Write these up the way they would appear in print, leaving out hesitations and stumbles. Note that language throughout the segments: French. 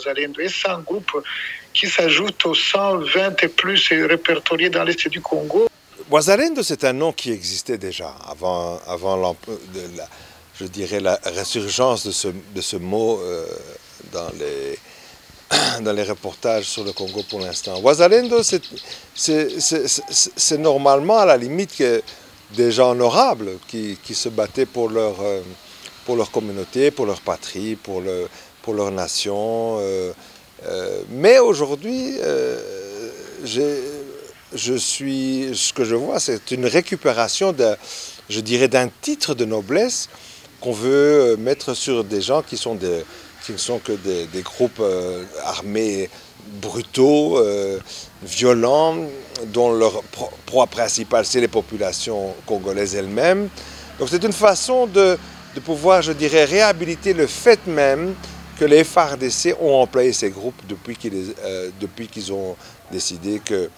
Wazalendo. Et c'est un groupe qui s'ajoute aux 120 et plus répertoriés dans l'Est du Congo. Wazalendo, c'est un nom qui existait déjà avant je dirais la résurgence de ce mot dans les reportages sur le Congo pour l'instant. Wazalendo, c'est normalement à la limite des gens honorables qui se battaient pour leur communauté, pour leur patrie, pour leur nation. Mais aujourd'hui, ce que je vois, c'est une récupération je dirais, d'un titre de noblesse qu'on veut mettre sur des gens qui ne sont que des groupes armés brutaux, violents, dont leur proie principale, c'est les populations congolaises elles-mêmes. Donc c'est une façon de pouvoir, je dirais, réhabiliter le fait même que les FARDC ont employé ces groupes depuis qu'ils ont décidé que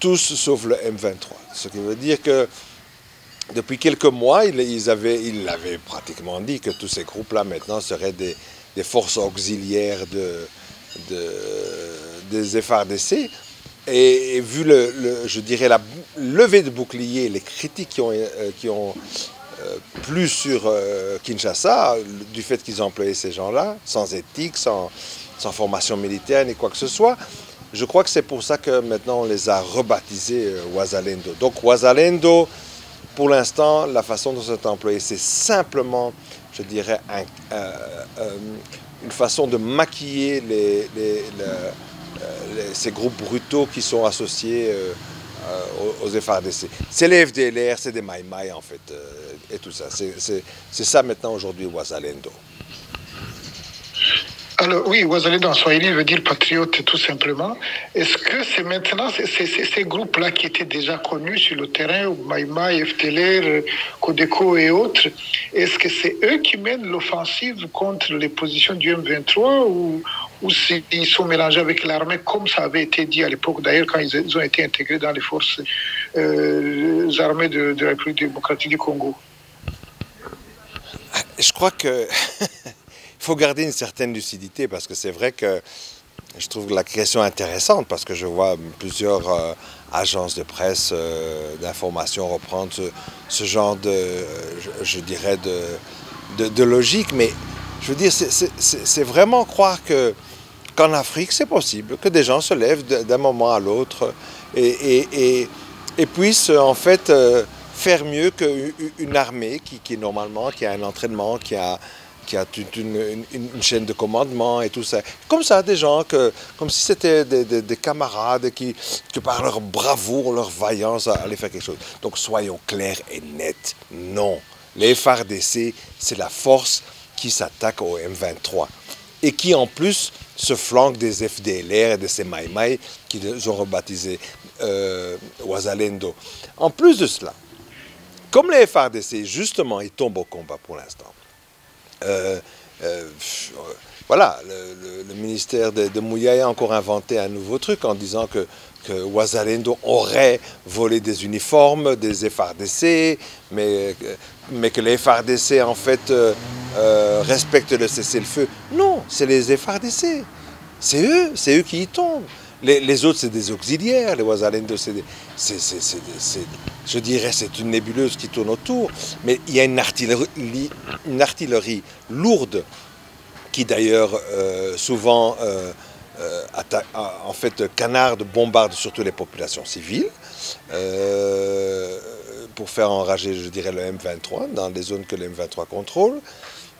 tous sauf le M23. Ce qui veut dire que depuis quelques mois, ils avaient pratiquement dit que tous ces groupes-là maintenant seraient des forces auxiliaires des FARDC. Et vu je dirais la levée de bouclier, les critiques qui ont plu sur Kinshasa, du fait qu'ils ont employé ces gens-là, sans éthique, sans formation militaire ni quoi que ce soit, je crois que c'est pour ça que maintenant on les a rebaptisés Wazalendo. Donc Wazalendo, pour l'instant, la façon dont c'est employé, c'est simplement, je dirais, une façon de maquiller ces groupes brutaux qui sont associés aux FARDC. C'est les FDLR, c'est des Maïmaï en fait, et tout ça. C'est ça maintenant aujourd'hui Wazalendo. Alors oui, Wazalendo en swahili veut dire patriote tout simplement. Est-ce que c'est maintenant ces groupes-là qui étaient déjà connus sur le terrain, Maïmaï, FDLR, Codeco et autres, est-ce que c'est eux qui mènent l'offensive contre les positions du M23 ou ils sont mélangés avec l'armée comme ça avait été dit à l'époque, d'ailleurs quand ils ont été intégrés dans les forces armées de la République démocratique du Congo? Je crois que il faut garder une certaine lucidité parce que c'est vrai que je trouve la question intéressante parce que je vois plusieurs agences de presse, d'information reprendre ce genre je dirais, de logique. Mais je veux dire, c'est vraiment croire qu'en Afrique, c'est possible que des gens se lèvent d'un moment à l'autre et puissent en fait faire mieux qu'une armée qui normalement, qui a un entraînement, qui a toute une chaîne de commandement et tout ça. Comme ça, des gens, comme si c'était des camarades qui, par leur bravoure, leur vaillance, allaient faire quelque chose. Donc soyons clairs et nets. Non. Les FARDC, c'est la force qui s'attaque au M23 et qui, en plus, se flanque des FDLR et de ces Maïmaï qui les ont rebaptisés Wazalendo. En plus de cela, comme les FARDC, justement, ils tombent au combat pour l'instant. Voilà, le ministère de Mouyaya a encore inventé un nouveau truc en disant que Wazalendo aurait volé des uniformes des FARDC, mais que les FARDC en fait respectent le cessez-le-feu. Non, c'est les FARDC. C'est eux qui y tombent. Les autres, c'est des auxiliaires. Les Wazalendo, je dirais, c'est une nébuleuse qui tourne autour. Mais il y a une artillerie lourde qui, d'ailleurs, souvent, en fait, canarde, bombarde surtout les populations civiles pour faire enrager, je dirais, le M23 dans des zones que le M23 contrôle.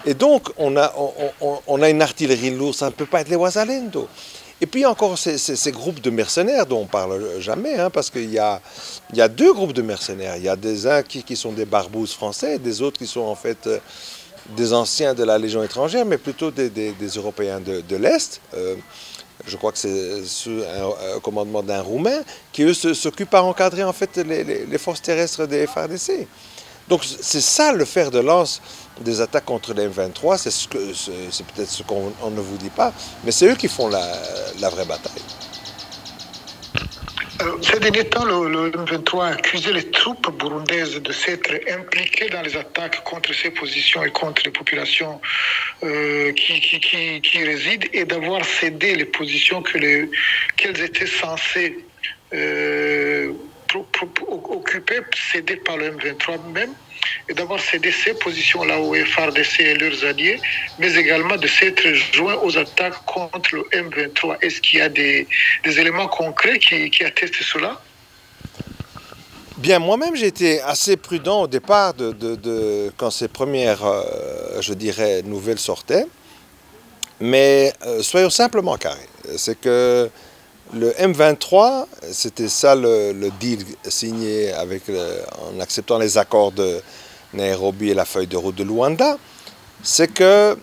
Et donc, on a une artillerie lourde. Ça ne peut pas être les Wazalendo. Et puis encore ces groupes de mercenaires dont on ne parle jamais, hein, parce qu'il y a deux groupes de mercenaires. Il y a des uns qui sont des barbouzes français et des autres qui sont en fait des anciens de la Légion étrangère, mais plutôt des Européens de l'Est. Je crois que c'est sous un commandement d'un Roumain qui, eux, s'occupent à encadrer en fait les forces terrestres des FARDC. Donc c'est ça le fer de lance des attaques contre les M23, c'est peut-être ce qu'on ne vous dit pas, mais c'est eux qui font la vraie bataille. Ces derniers temps, le M23 a accusé les troupes burundaises de s'être impliquées dans les attaques contre ces positions et contre les populations qui résident et d'avoir cédé les positions qu'elles étaient censées occuper, cédées par le M23 même, et d'avoir cédé ces positions-là au FARDC et leurs alliés, mais également de s'être joints aux attaques contre le M23. Est-ce qu'il y a des éléments concrets qui attestent cela? Bien, moi-même, j'ai été assez prudent au départ quand ces premières, je dirais, nouvelles sortaient. Mais soyons simplement carrés. C'est que le M23, c'était ça le deal signé en acceptant les accords de Nairobi et la feuille de route de Luanda. C'est que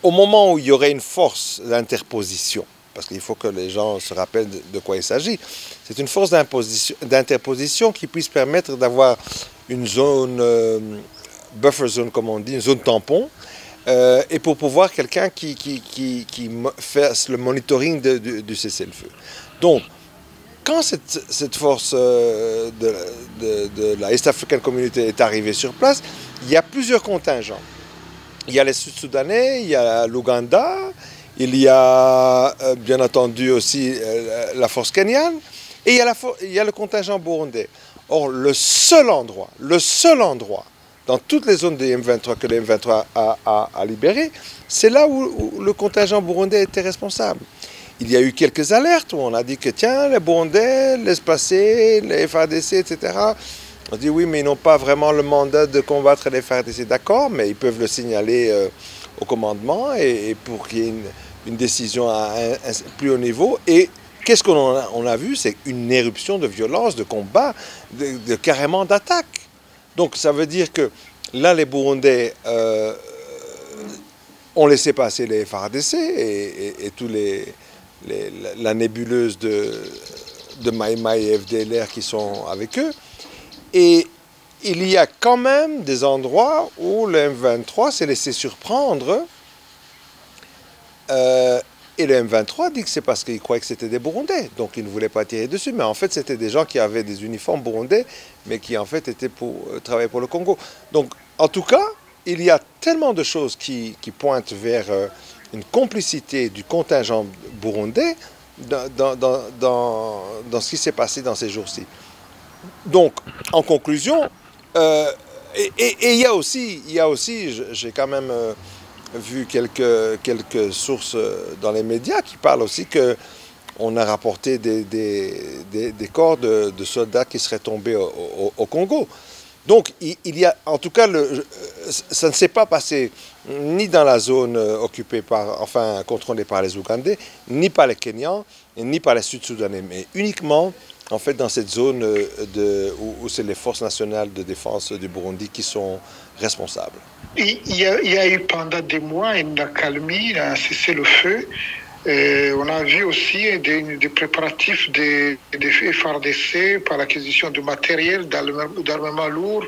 au moment où il y aurait une force d'interposition, parce qu'il faut que les gens se rappellent de quoi il s'agit, c'est une force d'interposition qui puisse permettre d'avoir une zone, buffer zone comme on dit, une zone tampon, et pour pouvoir quelqu'un qui fasse le monitoring du cessez-le-feu. Donc, quand cette force de la East African Community est arrivée sur place, il y a plusieurs contingents. Il y a les Sud-Soudanais, il y a l'Ouganda, il y a bien entendu aussi la force kenyane, et il y a le contingent burundais. Or, le seul endroit dans toutes les zones des M23 que le M23 a libéré, c'est là où le contingent burundais était responsable. Il y a eu quelques alertes où on a dit que tiens, les Burundais laissent passer, les FARDC, etc. On dit oui, mais ils n'ont pas vraiment le mandat de combattre les FARDC, d'accord, mais ils peuvent le signaler au commandement et pour qu'il y ait une décision à un plus haut niveau. Et qu'est-ce qu'on a vu? C'est une éruption de violence, de combat, carrément d'attaque. Donc ça veut dire que là, les Burundais ont laissé passer les FARDC et tous la nébuleuse de Mai Mai et FDLR qui sont avec eux. Et il y a quand même des endroits où le M23 s'est laissé surprendre. Et le M23 dit que c'est parce qu'il croyait que c'était des Burundais, donc il ne voulait pas tirer dessus. Mais en fait, c'était des gens qui avaient des uniformes burundais, mais qui en fait étaient pour travailler pour le Congo. Donc, en tout cas, il y a tellement de choses qui pointent vers une complicité du contingent burundais dans ce qui s'est passé dans ces jours-ci. Donc, en conclusion, et il y a aussi, j'ai quand même vu quelques sources dans les médias qui parlent aussi qu'on a rapporté des corps de soldats qui seraient tombés au Congo. Donc, il y a, en tout cas, ça ne s'est pas passé ni dans la zone occupée contrôlée par les Ougandais, ni par les Kenyans, ni par les Sud-Soudanais, mais uniquement, en fait, dans cette zone où c'est les forces nationales de défense du Burundi qui sont responsables. Il y a eu pendant des mois une accalmie, un cessez-le-feu. On a vu aussi des préparatifs des FARDC par l'acquisition de matériel, d'armement lourd,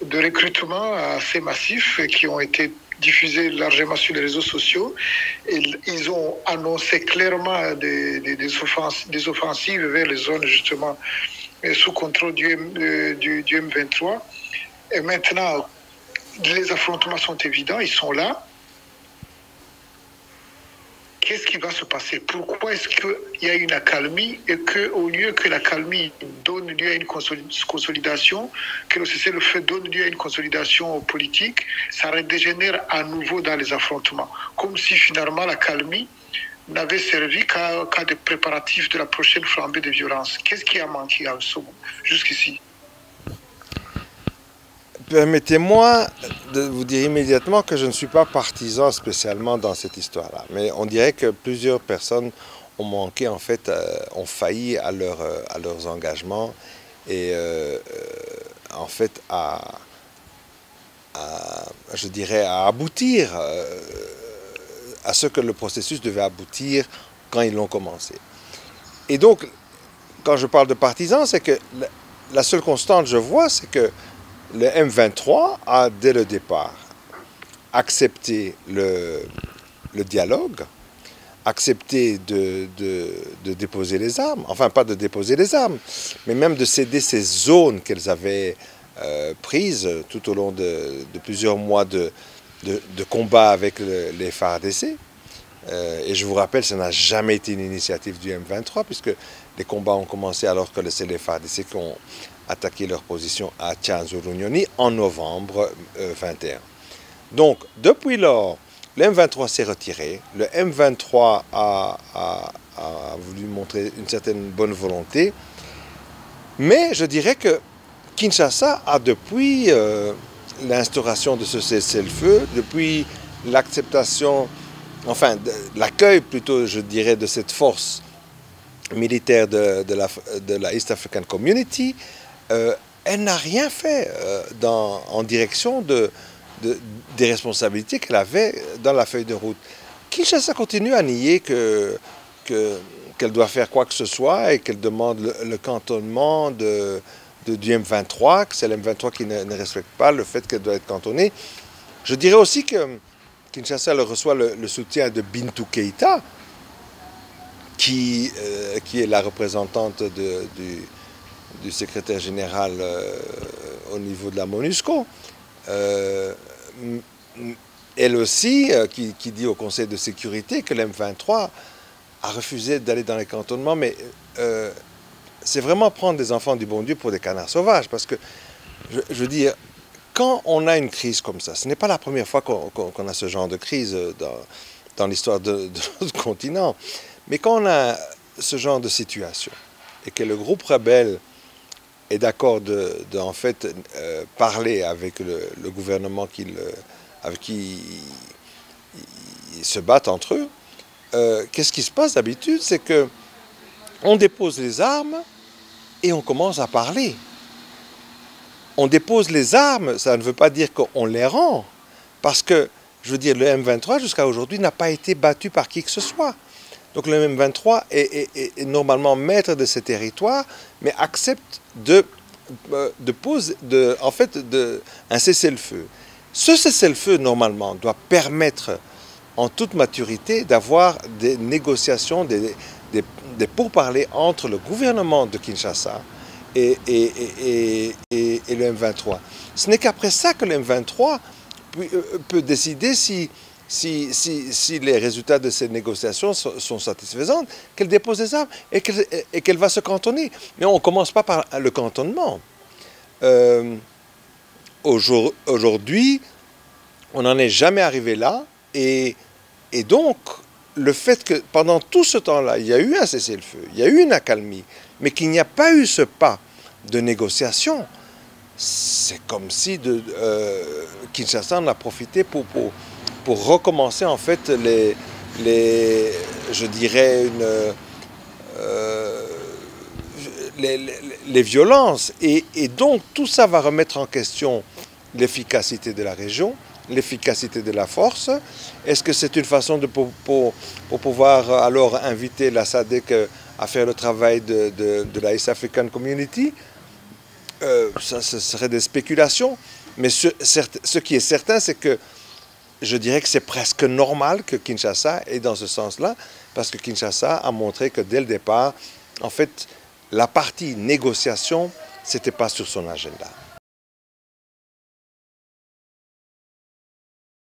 de recrutement assez massif qui ont été diffusés largement sur les réseaux sociaux. Et ils ont annoncé clairement des offensives vers les zones justement sous contrôle du M23. Et maintenant, les affrontements sont évidents, ils sont là. Qu'est-ce qui va se passer? Pourquoi est-ce qu'il y a une accalmie et qu'au lieu que l'accalmie donne lieu à une consolidation, que le cessez-le-feu donne lieu à une consolidation politique, ça redégénère à nouveau dans les affrontements, comme si finalement l'accalmie n'avait servi qu'à des préparatifs de la prochaine flambée de violence. Qu'est-ce qui a manqué jusqu'ici? Permettez-moi de vous dire immédiatement que je ne suis pas partisan spécialement dans cette histoire-là. Mais on dirait que plusieurs personnes ont manqué, en fait, ont failli à leurs engagements et en fait je dirais, à aboutir à ce que le processus devait aboutir quand ils l'ont commencé. Et donc, quand je parle de partisans, c'est que la seule constante que je vois, c'est que le M23 a, dès le départ, accepté le dialogue, accepté de déposer les armes, enfin pas de déposer les armes, mais même de céder ces zones qu'elles avaient prises tout au long de plusieurs mois de combat avec les FARDC. Et je vous rappelle, ça n'a jamais été une initiative du M23, puisque les combats ont commencé alors que c'est les FARDC qui ont attaqué leur position à Tchanzu-Runyoni en novembre 21. Donc, depuis lors, le M23 s'est retiré, le M23 a voulu montrer une certaine bonne volonté, mais je dirais que Kinshasa a depuis l'instauration de ce cessez-le-feu, depuis l'acceptation, enfin l'accueil plutôt, je dirais, de cette force militaire de la East African Community, elle n'a rien fait en direction des responsabilités qu'elle avait dans la feuille de route. Kinshasa continue à nier qu'elle doit faire quoi que ce soit et qu'elle demande le cantonnement du M23, que c'est le M23 qui ne respecte pas le fait qu'elle doit être cantonnée. Je dirais aussi que Kinshasa reçoit le soutien de Bintou Keïta, qui est la représentante du secrétaire général au niveau de la MONUSCO. Elle aussi, qui dit au Conseil de sécurité que l'M23 a refusé d'aller dans les cantonnements, mais c'est vraiment prendre des enfants du bon Dieu pour des canards sauvages, parce que, je veux dire, quand on a une crise comme ça, ce n'est pas la première fois qu'on a ce genre de crise dans l'histoire de notre continent, mais quand on a ce genre de situation, et que le groupe rebelle est d'accord en fait, parler avec le gouvernement avec qui ils se battent entre eux, qu'est-ce qui se passe d'habitude? C'est qu'on dépose les armes et on commence à parler. On dépose les armes, ça ne veut pas dire qu'on les rend, parce que, je veux dire, le M23 jusqu'à aujourd'hui n'a pas été battu par qui que ce soit. Donc le M23 est normalement maître de ces territoires, mais accepte un cessez-le-feu. Ce cessez-le-feu, normalement, doit permettre, en toute maturité, d'avoir des négociations, des pourparlers entre le gouvernement de Kinshasa et le M23. Ce n'est qu'après ça que le M23 peut décider si les résultats de ces négociations sont satisfaisants, qu'elle dépose des armes et qu'elle va se cantonner. Mais on ne commence pas par le cantonnement. Aujourd'hui, on n'en est jamais arrivé là. Et donc, le fait que pendant tout ce temps-là, il y a eu un cessez-le-feu, il y a eu une accalmie, mais qu'il n'y a pas eu ce pas de négociation, c'est comme si Kinshasa en a profité pour recommencer en fait je dirais les violences. Et donc tout ça va remettre en question l'efficacité de la région, l'efficacité de la force. Est-ce que c'est une façon pour pouvoir alors inviter la SADC à faire le travail de la East African Community? Ça, ce serait des spéculations. Mais ce qui est certain, c'est que je dirais que c'est presque normal que Kinshasa est dans ce sens-là, parce que Kinshasa a montré que dès le départ, en fait, la partie négociation, ce n'était pas sur son agenda.